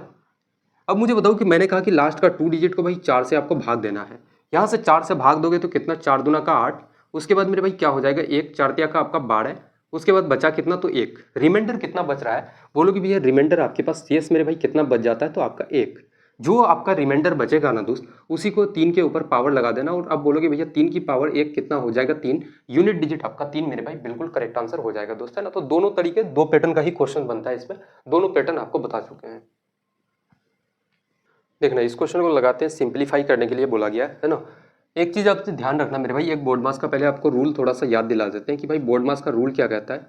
अब मुझे बताओ कि मैंने कहा कि लास्ट का 2 डिजिट को भाई 4 से आपको भाग देना है, यहाँ से 4 से भाग दोगे तो कितना 4 दूना का 8, उसके बाद मेरे भाई क्या हो जाएगा 1 4 तिया का आपका 12, उसके बाद बचा कितना तो 1, रिमाइंडर कितना बच रहा है, बोलोगे भैया रिमाइंडर आपके पास शेष मेरे भाई कितना बच जाता है तो आपका 1, जो आपका रिमाइंडर बचेगा ना दोस्त उसी को 3 के ऊपर पावर लगा देना, और अब बोलोगे भैया 3 की पावर 1 कितना हो जाएगा 3, यूनिट डिजिट आपका 3 मेरे भाई बिल्कुल करेक्ट आंसर हो जाएगा दोस्त, है ना। तो दोनों तरीके दो पैटर्न का ही क्वेश्चन बनता है, इसमें दोनों पैटर्न आपको बता चुके हैं। देखना इस क्वेश्चन को लगाते हैं, सिंपलीफाई करने के लिए बोला गया है ना। एक चीज आपसे ध्यान रखना मेरे भाई, एक बोर्ड मास का पहले आपको रूल थोड़ा सा याद दिला देते हैं कि भाई बोर्ड मास का रूल क्या कहता है।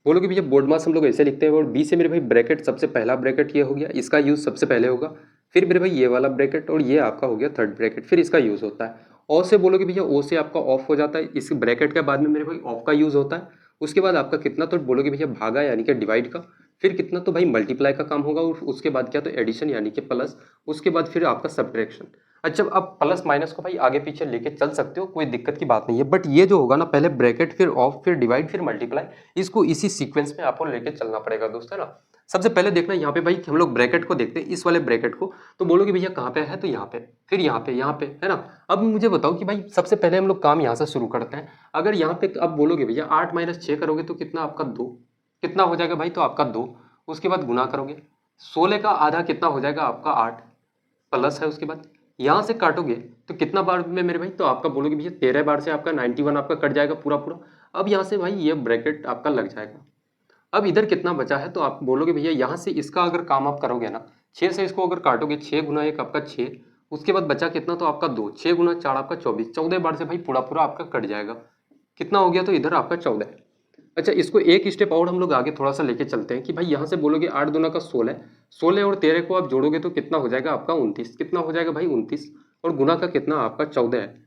बोलोगे भैया बोर्ड मास हम लोग ऐसे लिखते हैं, और बी से मेरे भाई ब्रैकेट सबसे पहला ब्रैकेट ये हो गया, इसका यूज सबसे पहले होगा, फिर मेरे भाई ये वाला ब्रैकेट और ये आपका हो गया थर्ड ब्रैकेट, फिर इसका यूज होता है। ओ से बोलोगे भैया ओ से आपका ऑफ हो जाता है, इस ब्रैकेट के बाद में मेरे भाई ऑफ का यूज होता है, उसके बाद आपका कितना तो बोलोगे भैया भागा यानी कि डिवाइड का, फिर कितना तो भाई मल्टीप्लाई का काम होगा, और उसके बाद क्या तो एडिशन यानी कि प्लस, उसके बाद फिर आपका सब्ट्रैक्शन। अच्छा अब प्लस माइनस को भाई आगे पीछे लेके चल सकते हो, कोई दिक्कत की बात नहीं है, बट ये जो होगा ना पहले ब्रैकेट फिर ऑफ फिर डिवाइड फिर मल्टीप्लाई, इसको इसी सीक्वेंस में आपको लेके चलना पड़ेगा दोस्त, है ना। सबसे पहले देखना यहाँ पे भाई हम लोग ब्रैकेट को देखते हैं, इस वाले ब्रैकेट को, तो बोलोगे भैया कहाँ पे है तो यहाँ पे, फिर यहाँ पे है ना। अब मुझे बताओ कि भाई सबसे पहले हम लोग काम यहाँ से शुरू करते हैं। अगर यहाँ पे अब बोलोगे भैया 8 - 6 करोगे तो कितना आपका 2, कितना हो जाएगा भाई तो आपका 2, उसके बाद गुना करोगे 16 का आधा कितना हो जाएगा आपका 8, प्लस है उसके बाद यहाँ से काटोगे तो कितना बार में मेरे भाई तो आपका बोलोगे भैया 13 बार से आपका 91 आपका कट जाएगा पूरा पूरा। अब यहाँ से भाई ये ब्रैकेट आपका लग जाएगा। अब इधर कितना बचा है तो आप बोलोगे भैया यहाँ से इसका अगर काम आप करोगे ना 6 से इसको अगर काटोगे 6 गुना 1 आपका 6, उसके बाद बचा कितना तो आपका 2, 6 गुना 4 आपका 24, 14 बार से भाई पूरा पूरा आपका कट जाएगा, कितना हो गया तो इधर आपका 14। अच्छा, इसको एक स्टेप और हम लोग आगे थोड़ा सा लेके चलते हैं कि भाई यहाँ से बोलोगे 8 दूना का 16, 16 और 13 को आप जोड़ोगे तो कितना हो जाएगा आपका 29, कितना हो जाएगा भाई 29, और गुना का कितना आपका 14 है।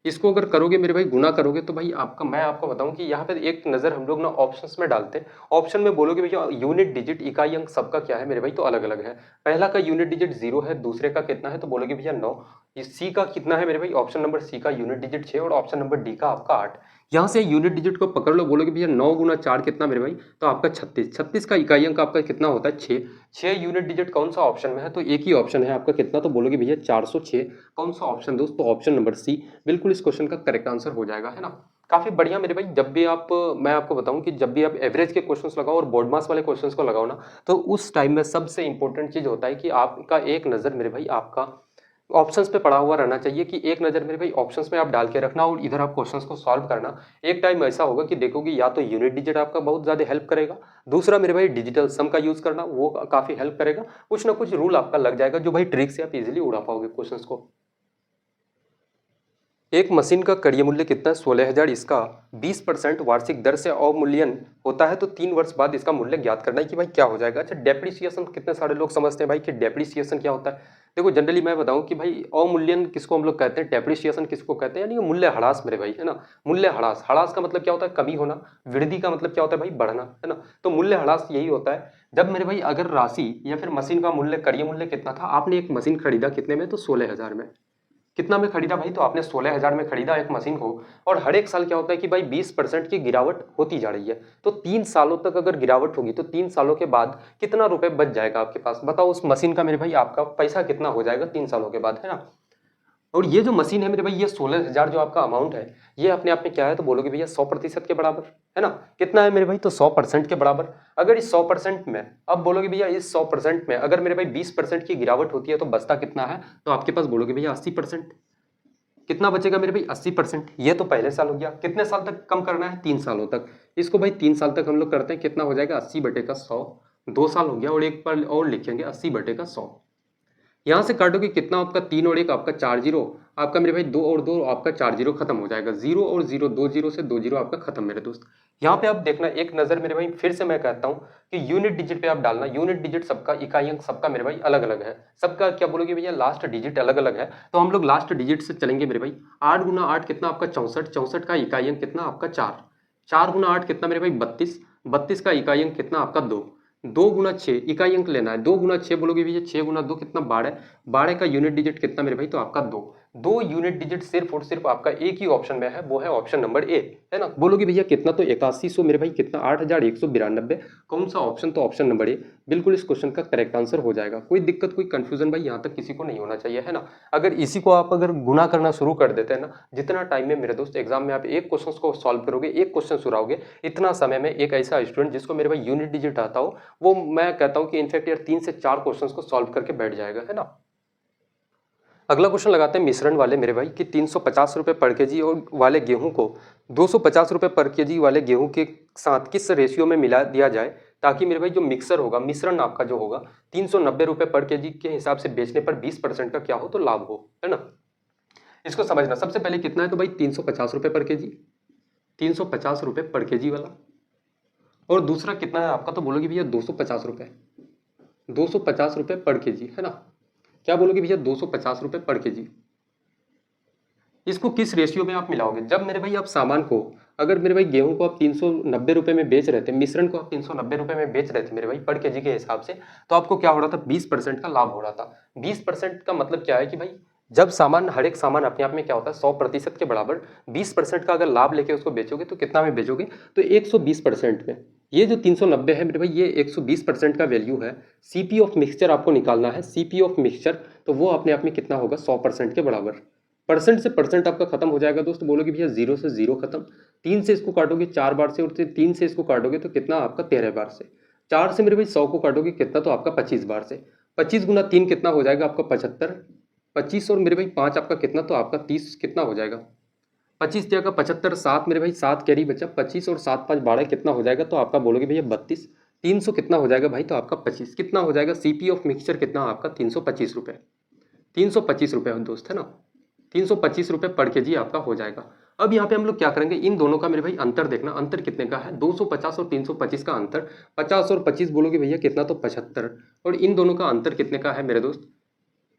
इसको अगर करोगे मेरे भाई गुना करोगे तो भाई आपका, मैं आपको बताऊं कि यहाँ पे एक नज़र हम लोग ना ऑप्शंस में डालते हैं। ऑप्शन में बोलोगे भैया यूनिट डिजिट इकाई अंक सबका क्या है मेरे भाई, तो अलग अलग है। पहला का यूनिट डिजिट 0 है, दूसरे का कितना है तो बोलोगे भैया 9। इस सी का कितना है मेरे भाई, ऑप्शन नंबर सी का यूनिट डिजिट 6 और ऑप्शन नंबर डी का आपका 8। यहाँ से यूनिट डिजिट को पकड़ लो, बोलोगे भैया 9 गुना 4 कितना मेरे भाई, तो आपका 36, 36 का इकाई अंक आपका कितना होता है 6। 6 यूनिट डिजिट कौन सा ऑप्शन में है, तो एक ही ऑप्शन है आपका कितना, तो बोलोगे भैया 406। कौन सा ऑप्शन दोस्तों, तो ऑप्शन नंबर सी बिल्कुल इस क्वेश्चन का करेक्ट आंसर हो जाएगा, है ना। काफी बढ़िया मेरे भाई। जब भी आप, मैं आपको बताऊं कि जब भी आप एवरेज के क्वेश्चंस लगाओ और बोर्ड मास वाले क्वेश्चंस को लगाओ ना, तो उस टाइम में सबसे इंपॉर्टेंट चीज होता है कि आपका एक नजर मेरे भाई आपका ऑप्शंस पे पड़ा हुआ रहना चाहिए, कि एक नज़र मेरे भाई ऑप्शंस में आप डाल के रखना और इधर आप क्वेश्चंस को सॉल्व करना। एक टाइम ऐसा होगा कि देखोगे या तो यूनिट डिजिट आपका बहुत ज़्यादा हेल्प करेगा, दूसरा मेरे भाई डिजिटल सम का यूज़ करना वो काफ़ी हेल्प करेगा। कुछ ना कुछ रूल आपका लग जाएगा जो भाई ट्रिक से आप इजीली उड़ा पाओगे क्वेश्चंस को। एक मशीन का क्रय मूल्य कितना है 16,000, इसका 20% वार्षिक दर से अवमूल्यन होता है तो 3 वर्ष बाद इसका मूल्य ज्ञात करना है कि भाई क्या हो जाएगा। अच्छा, डेप्रिसिएशन कितने सारे लोग समझते हैं भाई कि डेप्रिसिएशन क्या होता है। देखो जनरली मैं बताऊं कि भाई अवमूल्यन किसको हम लोग कहते हैं, डेप्रिसिएशन किसको कहते हैं, यानी कि मूल्य ह्रास मेरे भाई, है ना। मूल्य ह्रास, ह्रास का मतलब क्या होता है, कमी होना। वृद्धि का मतलब क्या होता है भाई, बढ़ना, है ना। तो मूल्य ह्रास यही होता है जब मेरे भाई अगर राशि या फिर मशीन का मूल्य, क्रय मूल्य कितना था, आपने एक मशीन खरीदा कितने में, तो 16,000 में। कितना में खरीदा भाई, तो आपने 16,000 में खरीदा एक मशीन को, और हर एक साल क्या होता है कि भाई 20% की गिरावट होती जा रही है। तो 3 सालों तक अगर गिरावट होगी तो 3 सालों के बाद कितना रुपए बच जाएगा आपके पास, बताओ उस मशीन का मेरे भाई आपका पैसा कितना हो जाएगा 3 सालों के बाद, है ना। और ये जो मशीन है मेरे भाई, ये 16,000 जो आपका अमाउंट है, ये अपने आप में क्या है, तो बोलोगे भैया 100% के बराबर, है ना। कितना है मेरे भाई, तो 100% के बराबर। अगर इस 100% में, अब बोलोगे भैया इस 100% में अगर मेरे भाई 20% की गिरावट होती है तो बचता कितना है, तो आपके पास बोलोगे भैया 80%। कितना बचेगा मेरे भाई, 80%। ये तो पहले साल हो गया। कितने साल तक कम करना है, 3 सालों तक। इसको भाई 3 साल तक हम लोग करते हैं, कितना हो जाएगा 80/100। 2 साल हो गया, और एक पर और लिखेंगे 80/100। यहाँ से काटोगे कितना आपका, 3 और 1 आपका 4 जीरो, आपका मेरे भाई 2 और 2 आपका 4 जीरो खत्म हो जाएगा। 0 और 0, 2 जीरो से 2 जीरो आपका खत्म मेरे दोस्त। यहाँ पे आप देखना एक नजर मेरे भाई, फिर से मैं कहता हूँ कि यूनिट डिजिट पे आप डालना। यूनिट डिजिट सबका, इकाई अंक सबका मेरे भाई अलग अलग है। सबका क्या बोलोगे भैया, लास्ट डिजिट अलग अलग है। तो हम लोग लास्ट डिजिट से चलेंगे मेरे भाई। 8 गुना 8 कितना आपका 64, 64 का इकाई अंक कितना आपका 4, 4 गुना 8 कितना मेरे भाई 32, 32 का इकाई अंक कितना आपका 2, 2 गुना 6 इकाई अंक लेना है। 2 गुना 6 बोलोगे भैया, 6 गुना 2 कितना 12, 12 का यूनिट डिजिट कितना मेरे भाई, तो आपका 2। 2 यूनिट डिजिट सिर्फ और सिर्फ आपका एक ही ऑप्शन में है, वो है ऑप्शन नंबर ए, है ना। बोलोगे भैया कितना, तो 8100 मेरे भाई कितना 8192। कौन सा ऑप्शन, तो ऑप्शन नंबर ए बिल्कुल इस क्वेश्चन का करेक्ट आंसर हो जाएगा। कोई दिक्कत कोई कंफ्यूजन भाई यहाँ तक किसी को नहीं होना चाहिए, है ना। अगर इसी को आप अगर गुना करना शुरू कर देते हैं ना, जितना टाइम में मेरे दोस्त एग्जाम में आप एक क्वेश्चन को सॉल्व करोगे, एक क्वेश्चन सुराओगे, इतना समय में एक ऐसा स्टूडेंट जिसको मेरे भाई यूनिट डिजिट आता हो, वो मैं कहता हूं कि इनफैक्ट यार 3 से 4 क्वेश्चंस को सॉल्व करके बैठ जाएगा, है ना। अगला क्वेश्चन लगाते हैं मिश्रण वाले मेरे भाई कि 350 रुपये पर केजी और वाले गेहूं को 250 रुपये पर केजी वाले गेहूं के साथ किस रेशियो में मिला दिया जाए, ताकि मेरे भाई जो मिक्सर होगा, मिश्रण आपका जो होगा 390 रुपये पर केजी के हिसाब से बेचने पर 20% का क्या हो, तो लाभ हो, है ना। इसको समझना, सबसे पहले कितना है, तो भाई 350 रुपये पर केजी, 350 रुपये पर केजी वाला। और दूसरा कितना है आपका, तो बोलोगे भैया 250 रुपये, 250 रुपये पर केजी, है ना। क्या बोलोगे भैया 250 रुपये पर केजी। इसको किस रेशियो में आप मिलाओगे, जब मेरे भाई आप सामान को, अगर मेरे भाई गेहूं को आप 390 रुपये में बेच रहे थे, मिश्रण को आप 390 रुपये में बेच रहे थे मेरे भाई पर केजी के हिसाब से, तो आपको क्या हो रहा था, 20% का लाभ हो रहा था। 20% का मतलब क्या है कि भाई जब सामान, हर एक सामान अपने आप में क्या होता है 100% के बराबर, 20% का अगर लाभ लेके उसको बेचोगे तो कितना में बेचोगे, तो 120% में। ये जो 390 है मेरे भाई, ये 120% का वैल्यू है। सीपी ऑफ मिक्सचर आपको निकालना है, सीपी ऑफ मिक्सचर, तो वो अपने आप में कितना होगा 100% के बराबर। परसेंट से परसेंट आपका खत्म हो जाएगा दोस्त, बोलोगे भैया 0 से 0 खत्म। 3 से इसको काटोगे 4 बार से, और 3 से इसको काटोगे तो कितना आपका 13 बार से। 4 से मेरे भाई 100 को काटोगे कितना, तो आपका 25 बार से। 25 गुना 3 कितना हो जाएगा आपका 75, 25 और मेरे भाई 5 आपका कितना, तो आपका 30 कितना हो जाएगा, 25 जगह 75, 7 मेरे भाई 7 कैरी बचा, 25 और 7 5 12 कितना हो जाएगा, तो आपका बोलोगे भैया 32। 300 कितना हो जाएगा भाई, तो आपका 25 कितना हो जाएगा, सीपी ऑफ मिक्सचर कितना आपका 325 रुपये, 325 रुपये दोस्त, है ना। 325 रुपये पर केजी आपका हो जाएगा। अब यहाँ पे हम लोग क्या करेंगे, इन दोनों का मेरे भाई अंतर देखना, अंतर कितने का है, 250 और 325 का अंतर, 50 और 25 बोलोगे भैया कितना, तो 75, और इन दोनों का अंतर कितने का है मेरे दोस्त,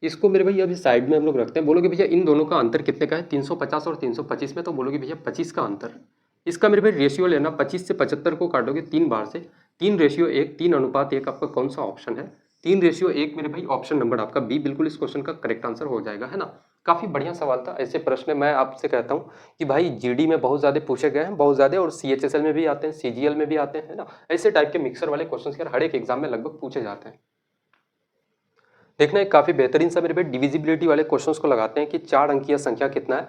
इसको मेरे भैया अभी साइड में हम लोग रखते हैं। बोलोगे भैया इन दोनों का अंतर कितने का है, 350 और 325 में, तो बोलोगे भैया 25 का अंतर। इसका मेरे भाई रेशियो लेना, 25 से 75 को काटोगे 3 बार से, 3:1, 3:1 आपका कौन सा ऑप्शन है, 3:1 मेरे भाई ऑप्शन नंबर आपका बी बिल्कुल इस क्वेश्चन का करेक्ट आंसर हो जाएगा, है ना। काफी बढ़िया सवाल था। ऐसे प्रश्न मैं आपसे कहता हूँ कि भाई जीडी में बहुत ज्यादा पूछे गए हैं, बहुत ज्यादा, और सीएचएसएल में भी आते हैं, सीजीएल में भी आते हैं, है ना। ऐसे टाइप के मिक्सर वाले क्वेश्चन यार हर एक एग्जाम में लगभग पूछे जाते हैं। देखना एक काफी बेहतरीन सा मेरे भाई डिविजिबिलिटी वाले क्वेश्चंस को लगाते हैं कि 4 अंकीय संख्या कितना है,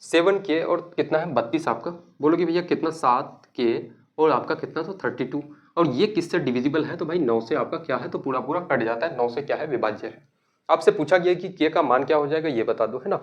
7k और कितना है 32 आपका, बोलोगे भैया कितना 7k और आपका कितना, तो 32, और ये किससे डिविजिबल है, तो भाई 9 से आपका क्या है, तो पूरा पूरा कट जाता है, 9 से क्या है, विभाज्य है। आपसे पूछा गया कि k का मान क्या हो जाएगा, ये बता दो, है ना।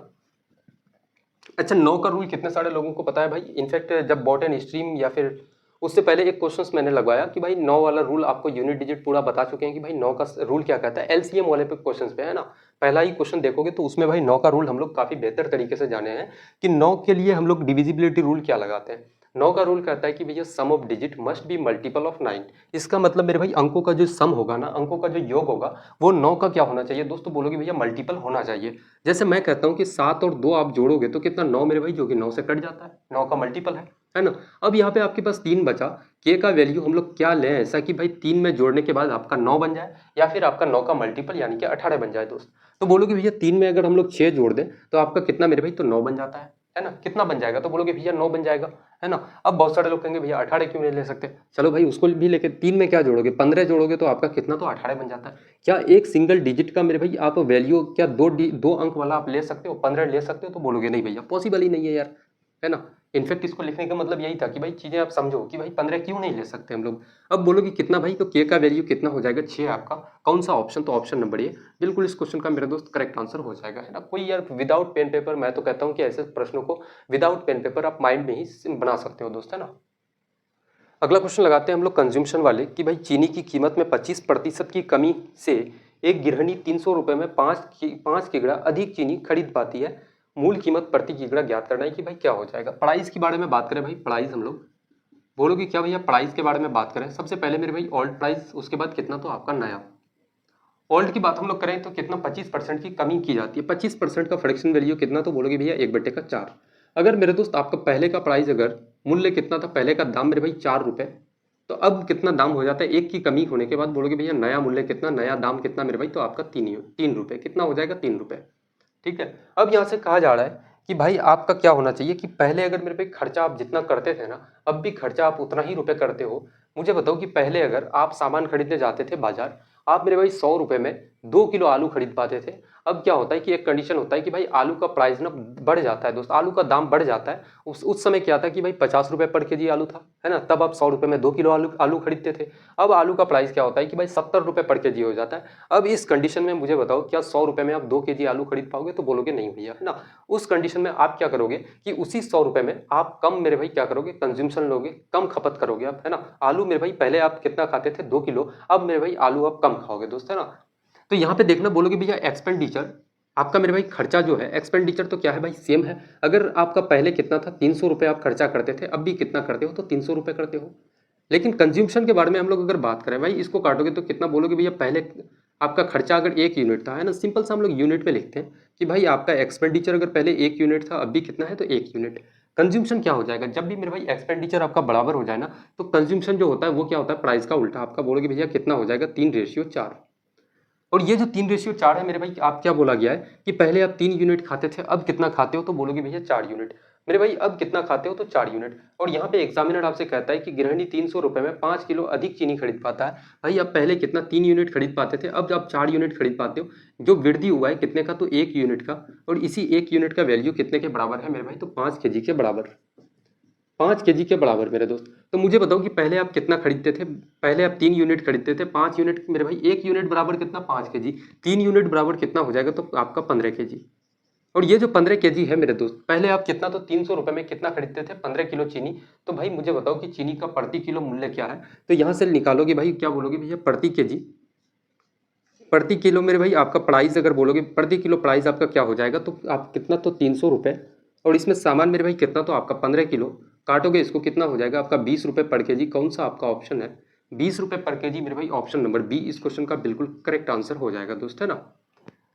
अच्छा 9 का रूल कितने सारे लोगों को पता है भाई, इनफैक्ट जब बॉटनी स्ट्रीम या फिर उससे पहले एक क्वेश्चंस मैंने लगवाया कि भाई 9 वाला रूल आपको यूनिट डिजिट पूरा बता चुके हैं कि भाई 9 का रूल क्या कहता है, एलसीएम वाले पे क्वेश्चंस पे, है ना। पहला ही क्वेश्चन देखोगे तो उसमें भाई 9 का रूल हम लोग काफी बेहतर तरीके से जाने हैं कि 9 के लिए हम लोग डिविजिबिलिटी रूल क्या लगाते हैं। 9 का रूल कहता है कि भैया sum of digit must be multiple of 9। इसका मतलब मेरे भाई अंकों का जो सम होगा ना, अंकों का जो योग होगा वो 9 का क्या होना चाहिए दोस्तों, बोलोगे भैया मल्टीपल होना चाहिए। जैसे मैं कहता हूँ कि 7 और 2 आप जोड़ोगे तो कितना, 9 मेरे भाई, जो कि 9 से कट जाता है, 9 का मल्टीपल है ना। अब यहाँ पे आपके पास 3 बचा, के का वैल्यू हम लोग क्या लें ऐसा कि भाई 3 में जोड़ने के बाद आपका 9 बन जाए, या फिर आपका 9 का मल्टीपल यानी कि 18 बन जाए दोस्त। तो बोलोगे भैया 3 में अगर हम लोग 6 जोड़ दें तो आपका कितना मेरे भाई, तो 9 बन जाता है ना। कितना बन जाएगा, तो बोलोगे भैया 9 बन जाएगा, है ना। अब बहुत सारे लोग कहेंगे भैया 18 क्यों नहीं ले सकते, चलो भाई उसको भी लेके 3 में क्या जोड़ोगे, 15 जोड़ोगे तो आपका कितना, तो 18 बन जाता है। क्या एक सिंगल डिजिट का मेरे भाई आप वैल्यू क्या दो अंक वाला आप ले सकते हो, 15 ले सकते हो, तो बोलोगे नहीं भैया पॉसिबल ही नहीं है यार, है ना। इनफैक्ट इसको लिखने का मतलब यही था कि भाई चीजें आप समझो कि भाई 15 क्यों नहीं ले सकते हम लोग। अब बोलोगे कितना भाई, तो के का वैल्यू कितना हो जाएगा, 6 आपका, कौन सा ऑप्शन, तो ऑप्शन नंबर ए बिल्कुल इस क्वेश्चन का मेरे दोस्त करेक्ट आंसर हो जाएगा, है ना। कोई यार विदाउट पेन पेपर, मैं तो कहता हूँ कि ऐसे प्रश्नों को विदाउट पेन पेपर आप माइंड में ही बना सकते हो दोस्त, है ना। अगला क्वेश्चन लगाते हैं हम लोग कंज्यूमशन वाले कि भाई चीनी की कीमत में 25% की कमी से एक गृहिणी 300 रुपये में 5 किगड़ा अधिक चीनी खरीद पाती है, मूल कीमत प्रति किगड़ा ज्ञात करना है कि भाई क्या हो जाएगा। प्राइस के बारे में बात करें भाई, प्राइस हम लोग बोलोगे क्या भैया, प्राइस के बारे में बात करें, सबसे पहले मेरे भाई ओल्ड प्राइस, उसके बाद कितना, तो आपका नया। ओल्ड की बात हम लोग करें तो कितना, 25% की कमी की जाती है, 25% का फ्रैक्शन वैल्यू कितना, तो बोलोगे भैया 1/4। अगर मेरे दोस्त आपका पहले का प्राइस, अगर मूल्य कितना था, पहले का दाम मेरे भाई 4 रुपए, तो अब कितना दाम हो जाता है, एक की कमी होने के बाद, बोलोगे भैया नया मूल्य कितना, नया दाम कितना मेरे भाई, तो आपका 3 रुपए, कितना हो जाएगा, 3 रुपए। ठीक है। अब यहाँ से कहा जा रहा है कि भाई आपका क्या होना चाहिए कि पहले अगर मेरे भाई खर्चा आप जितना करते थे ना, अब भी खर्चा आप उतना ही रुपए करते हो। मुझे बताओ कि पहले अगर आप सामान खरीदने जाते थे बाजार, आप मेरे भाई 100 रुपए में 2 किलो आलू खरीद पाते थे। अब क्या होता है कि एक कंडीशन होता है कि भाई आलू का प्राइस ना बढ़ जाता है दोस्त, आलू का दाम बढ़ जाता है। उस समय क्या था कि भाई 50 रुपए पर केजी आलू था, है ना, तब आप 100 रुपए में 2 किलो आलू खरीदते थे। अब आलू का प्राइस क्या होता है कि भाई 70 रुपए पर केजी हो जाता है। अब इस कंडीशन में मुझे बताओ, क्या 100 रुपए में आप 2 केजी आलू खरीद पाओगे, तो बोलोगे नहीं भैया, है ना। उस कंडीशन में आप क्या करोगे कि उसी 100 रुपए में आप कम मेरे भाई क्या करोगे, कंज्यूमशन लोगे, कम खपत करोगे आप, है ना। आलू मेरे भाई पहले आप कितना खाते थे, 2 किलो, अब मेरे भाई आलू आप कम खाओगे दोस्त, है ना। तो यहाँ पे देखना, बोलोगे भैया एक्सपेंडिचर आपका मेरे भाई खर्चा जो है, एक्सपेंडिचर तो क्या है भाई, सेम है। अगर आपका पहले कितना था, 300 रुपये आप खर्चा करते थे, अब भी कितना करते हो, तो 300 रुपये करते हो। लेकिन कंज्यूमशन के बारे में हम लोग अगर बात करें भाई, इसको काटोगे तो कितना, बोलोगे भैया पहले आपका खर्चा अगर 1 यूनिट था, है ना, सिंपल सा हम लोग यूनिट में लिखते हैं कि भाई आपका एक्सपेंडिचर अगर पहले 1 यूनिट था, अब भी कितना है, तो 1 यूनिट। कंज्यूमशन क्या हो जाएगा, जब भी मेरे भाई एक्सपेंडिचर आपका बराबर हो जाए ना, तो कंज्यूमशन जो होता है वो क्या होता है, प्राइस का उल्टा। आपका बोलोगे भैया कितना हो जाएगा, 3:4। और ये जो 3:4 है मेरे भाई, आप क्या बोला गया है कि पहले आप 3 यूनिट खाते थे, अब कितना खाते हो, तो बोलोगे भैया 4 यूनिट। मेरे भाई अब कितना खाते हो, तो 4 यूनिट। और यहाँ पे एग्जामिनर आपसे कहता है कि गृहिणी 300 रुपए में 5 किलो अधिक चीनी खरीद पाता है। भाई अब पहले कितना, 3 यूनिट खरीद पाते थे, अब आप 4 यूनिट खरीद पाते हो। जो वृद्धि हुआ है कितने का, तो 1 यूनिट का। और इसी 1 यूनिट का वैल्यू कितने के बराबर है मेरे भाई, तो 5 केजी के बराबर, 5 केजी के बराबर मेरे दोस्त। तो मुझे बताओ कि पहले आप कितना खरीदते थे, पहले आप 3 यूनिट खरीदते थे, 5 यूनिट मेरे भाई, 1 यूनिट बराबर कितना, 5 केजी, 3 यूनिट बराबर कितना हो जाएगा, तो आपका 15 केजी। और ये जो 15 केजी है मेरे दोस्त, पहले आप कितना, तो 300 रुपए में कितना खरीदते थे, 15 किलो चीनी। तो भाई मुझे बताओ कि चीनी का प्रति किलो मूल्य क्या है, तो यहाँ से निकालोगे भाई, क्या बोलोगे भैया, प्रति केजी, प्रति किलो मेरे भाई आपका प्राइस अगर बोलोगे, प्रति किलो प्राइस आपका क्या हो जाएगा, तो आप कितना, तो 300 रुपये, और इसमें सामान मेरे भाई कितना, तो आपका 15 किलो, काटोगे इसको कितना हो जाएगा आपका 20 रुपये पर केजी। कौन सा आपका ऑप्शन है 20 रुपये पर केजी मेरे भाई, ऑप्शन नंबर बी इस क्वेश्चन का बिल्कुल करेक्ट आंसर हो जाएगा दोस्त, है ना।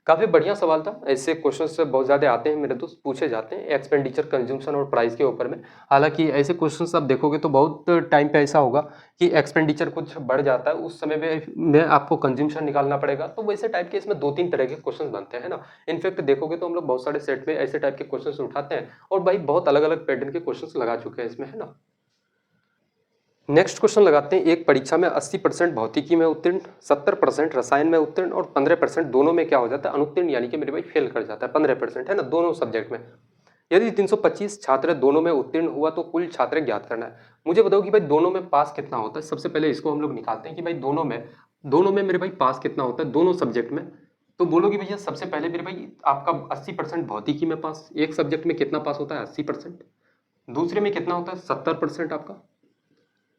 काफी बढ़िया सवाल था, ऐसे क्वेश्चंस बहुत ज्यादा आते हैं मेरे दोस्त, पूछे जाते हैं एक्सपेंडिचर, कंज्यूमशन और प्राइस के ऊपर में। हालांकि ऐसे क्वेश्चंस आप देखोगे तो बहुत टाइम पे ऐसा होगा कि एक्सपेंडिचर कुछ बढ़ जाता है, उस समय में आपको कंज्यूमशन निकालना पड़ेगा, तो वैसे टाइप के इसमें 2-3 तरह के क्वेश्चन बनते हैं ना। इनफैक्ट देखोगे तो हम लोग बहुत सारे सेट में ऐसे टाइप के क्वेश्चन उठाते हैं और भाई बहुत अलग अलग पैटर्न के क्वेश्चन लगा चुके हैं इसमें, है ना। नेक्स्ट क्वेश्चन लगाते हैं, एक परीक्षा में 80% भौतिकी में उत्तीर्ण, 70% रसायन में उत्तीर्ण और 15% दोनों में क्या हो जाता है अनुत्तीर्ण, यानी कि मेरे भाई फेल कर जाता है 15%, है ना, दोनों सब्जेक्ट में। यदि 325 छात्र दोनों में उत्तीर्ण हुआ तो कुल छात्र ज्ञात करना है। मुझे बताओ कि भाई दोनों में पास कितना होता है। सबसे पहले इसको हम लोग निकालते हैं कि भाई दोनों में मेरे भाई पास कितना होता है दोनों सब्जेक्ट में। तो बोलोगे भैया सबसे पहले मेरे भाई आपका 80% भौतिकी में पास, एक सब्जेक्ट में कितना पास होता है 80%, दूसरे में कितना होता है 70% आपका,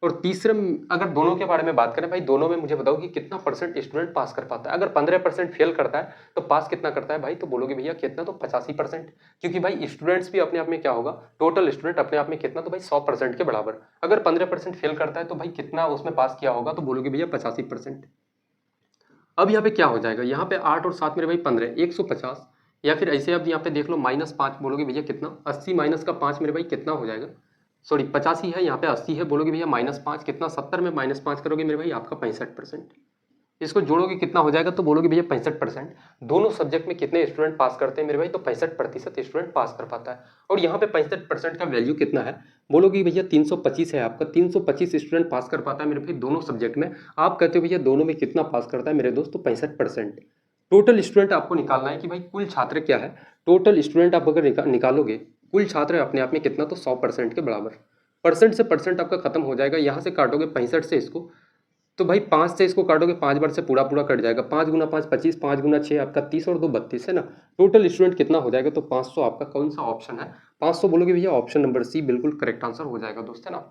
और तीसरे अगर दोनों के बारे में बात करें भाई, दोनों में मुझे बताओ कि कितना परसेंट स्टूडेंट पास कर पाता है। अगर 15% फेल करता है तो पास कितना करता है भाई, तो बोलोगे भैया कितना, तो 85%, क्योंकि भाई स्टूडेंट्स भी अपने आप में क्या होगा, टोटल स्टूडेंट अपने आप में कितना, तो भाई 100% के बराबर। अगर 15% फेल करता है तो भाई कितना उसमें पास किया होगा, तो बोलोगे भैया 85%। अब यहाँ पे क्या हो जाएगा, यहाँ पे 8 और 7 मेरे भाई 15, 150, या फिर ऐसे अब यहाँ पे देख लो -5, बोलोगे भैया कितना, 80 माइनस का 5 मेरे भाई कितना हो जाएगा, सॉरी 85 है, यहाँ पे 80 है, बोलोगे भैया -5 कितना, 70 में -5 करोगे मेरे भाई आपका 65%। इसको जोड़ोगे कितना हो जाएगा, तो बोलोगे भैया 65%। दोनों सब्जेक्ट में कितने स्टूडेंट पास करते हैं मेरे भाई, तो 65% स्टूडेंट पास कर पाता है। और यहाँ पे 65% का वैल्यू कितना है, बोलोगे भैया 325 है आपका, 325 स्टूडेंट पास कर पाता है मेरे भाई दोनों सब्जेक्ट में। आप कहते हो भैया दोनों में कितना पास करता है मेरे दोस्त, तो 65%। टोटल स्टूडेंट आपको निकालना है कि भाई कुल छात्र क्या है, टोटल स्टूडेंट आप अगर निकालोगे कुल छात्र अपने आप में कितना, तो 100% के बराबर। परसेंट से परसेंट आपका खत्म हो जाएगा, यहाँ से काटोगे 65 से इसको, तो भाई 5 से इसको काटोगे 5 बार से पूरा पूरा कट जाएगा, 5 गुना 5 25, 5 गुना 6 आपका 30 और 2 32, है ना। टोटल स्टूडेंट कितना हो जाएगा, तो 500 आपका कौन सा ऑप्शन है 500, बोलोगे भैया ऑप्शन नंबर सी बिल्कुल करेक्ट आंसर हो जाएगा दोस्त, है ना।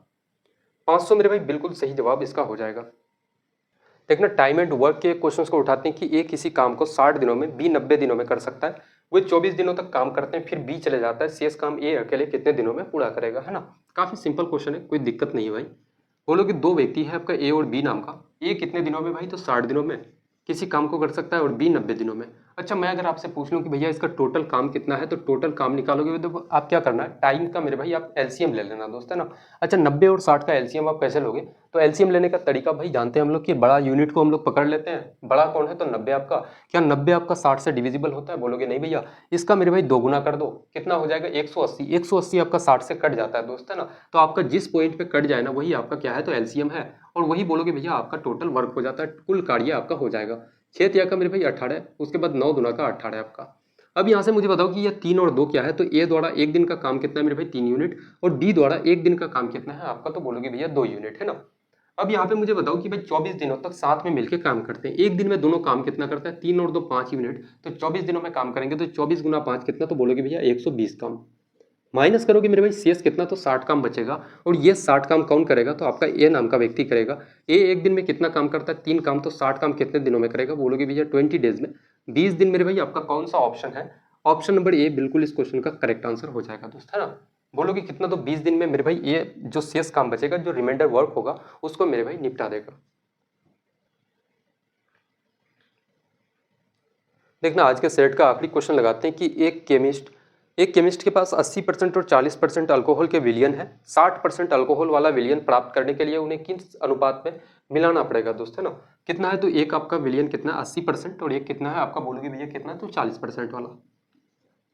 500 मेरे भाई बिल्कुल सही जवाब इसका हो जाएगा। देखना टाइम एंड वर्क के क्वेश्चंस को उठाते हैं कि ए किसी काम को 60 दिनों में, बी 90 दिनों में कर सकता है, वे 24 दिनों तक काम करते हैं, फिर बी चले जाता है, शेष काम ए अकेले कितने दिनों में पूरा करेगा, है ना। काफी सिंपल क्वेश्चन है, कोई दिक्कत नहीं है भाई। बोलो कि दो व्यक्ति है आपका ए और बी नाम का, ए कितने दिनों में भाई, तो 60 दिनों में किसी काम को कर सकता है और बी 90 दिनों में। अच्छा मैं अगर आपसे पूछ लूं कि भैया इसका टोटल काम कितना है, तो टोटल काम निकालोगे तो आप क्या करना है, टाइम का मेरे भाई आप एलसीएम ले लेना दोस्त, है ना। अच्छा 90 और 60 का एलसीएम आप कैसे लोगे, तो एलसीएम लेने का तरीका भाई जानते हैं हम लोग कि बड़ा यूनिट को हम लोग पकड़ लेते हैं, बड़ा कौन है तो 90 आपका, क्या 90 आपका 60 से डिविजिबल होता है, बोलोगे नहीं भैया, इसका मेरे भाई 2 गुना कर दो, कितना हो जाएगा 180, 180 आपका 60 से कट जाता है दोस्त, है ना। तो आपका जिस पॉइंट पे कट जाए ना वही आपका क्या है, तो एलसीएम है, और वही बोलोगे भैया आपका टोटल वर्क हो जाता है, कुल कार्य आपका हो जाएगा। 6 तिया का मेरे भाई 18, उसके बाद 9 दुना का 18 आपका। अब यहाँ से मुझे बताओ कि ये 3 और 2 क्या है, तो ए द्वारा एक दिन का काम कितना है मेरे भाई 3 यूनिट, और डी द्वारा एक दिन का काम कितना है आपका, तो बोलोगे भैया 2 यूनिट, है ना। अब यहाँ पे मुझे बताओ कि भाई 24 दिनों तक साथ में मिलकर काम करते हैं, एक दिन में दोनों काम कितना करता है, 3 और 2 5 यूनिट, तो 24 दिनों में काम करेंगे तो 24 गुना 5 कितना, तो बोलोगे भैया 120 काम। माइनस करोगे मेरे भाई शेष कितना, तो 60 काम बचेगा, और ये 60 काम कौन करेगा, तो आपका ए नाम का व्यक्ति करेगा। ए एक दिन में कितना काम करता है 3 काम, तो 60 काम कितने दिनों में करेगा, बोलोगे भैया 20 डेज में, 20 दिन मेरे भाई आपका कौन सा ऑप्शन है, ऑप्शन नंबर ए बिल्कुल इस क्वेश्चन का करेक्ट आंसर हो जाएगा दोस्त, है ना। बोलोगे कितना, तो 20 दिन में मेरे भाई ये जो शेष काम बचेगा, जो रिमाइंडर वर्क होगा उसको मेरे भाई निपटा देगा। देखना आज के सेट का आखिरी क्वेश्चन लगाते हैं कि एक केमिस्ट के पास 80% और 40% अल्कोहल के विलियन है, 60% अल्कोहल वाला विलियन प्राप्त करने के लिए उन्हें किस अनुपात में मिलाना पड़ेगा दोस्त, है ना। कितना है, तो एक आपका विलियन कितना 80% और एक कितना है आपका, बोलोगे भैया कितना, तो 40% वाला,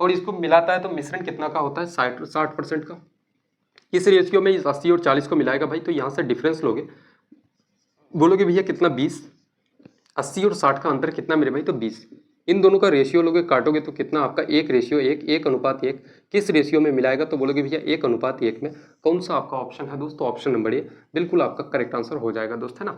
और इसको मिलाता है तो मिश्रण कितना का होता है 60% का। किस रेशियो में इस 80 और 40 को मिलाएगा भाई, तो यहाँ से डिफरेंस लोगे, बोलोगे भैया कितना 20, 80 और 60 का अंतर कितना मेरे भाई, तो 20, इन दोनों का रेशियो लोगे काटोगे तो कितना आपका 1:1, 1:1, किस रेशियो में मिलाएगा, तो बोलोगे भैया 1:1 में। कौन सा आपका ऑप्शन है दोस्तों, ऑप्शन नंबर ए बिल्कुल आपका करेक्ट आंसर हो जाएगा दोस्त, है ना।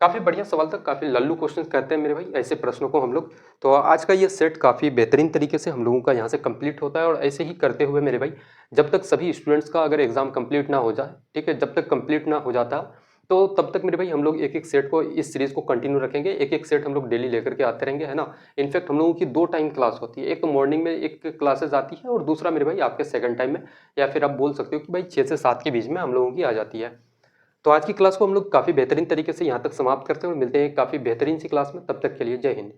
काफी बढ़िया सवाल था, काफी लल्लू क्वेश्चन कहते हैं मेरे भाई ऐसे प्रश्नों को हम लोग। तो आज का ये सेट काफी बेहतरीन तरीके से हम लोगों का यहाँ से कंप्लीट होता है, और ऐसे ही करते हुए मेरे भाई जब तक सभी स्टूडेंट्स का अगर एग्जाम कंप्लीट ना हो जाए, ठीक है, जब तक कंप्लीट ना हो जाता तो तब तक मेरे भाई हम लोग एक एक सेट को इस सीरीज को कंटिन्यू रखेंगे, एक एक सेट हम लोग डेली लेकर के आते रहेंगे, है ना। इनफैक्ट हम लोगों की 2 टाइम क्लास होती है, एक तो मॉर्निंग में एक क्लासेस आती है और दूसरा मेरे भाई आपके सेकंड टाइम में, या फिर आप बोल सकते हो कि भाई 6 से 7 के बीच में हम लोगों की आ जाती है। तो आज की क्लास को हम लोग काफ़ी बेहतरीन तरीके से यहाँ तक समाप्त करते हैं और मिलते हैं एक काफ़ी बेहतरीन सी क्लास में। तब तक के लिए जय हिंद।